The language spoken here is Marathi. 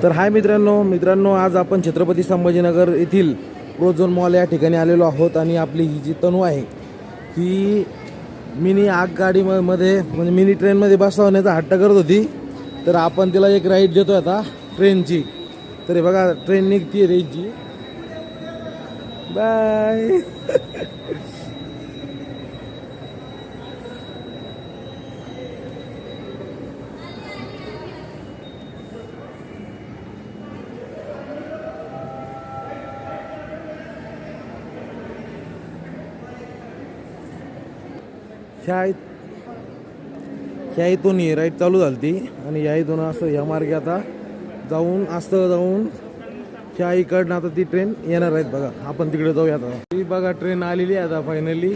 तर हाय मित्रांनो आज आपण छत्रपती संभाजीनगर येथील प्रोझोन मॉल या ठिकाणी आलेलो आहोत आणि आपली ही जी तनू आहे ही मिनी आगगाडीमध्ये म्हणजे मिनी ट्रेनमध्ये बसवण्याचा हट्ट करत होती. तर आपण तिला एक राईड देतोय आता ट्रेनची. तर हे बघा ट्रेन निघतीये रेंजची. बाय. ह्या इथून ही राईड चालू झाली ती आणि या इथून असं ह्या मार्गे आता जाऊन असं जाऊन ह्या इकडनं आता ती ट्रेन येणार आहेत. बघा आपण तिकडे जाऊया आता. ही बघा ट्रेन आलेली आहे आता फायनली.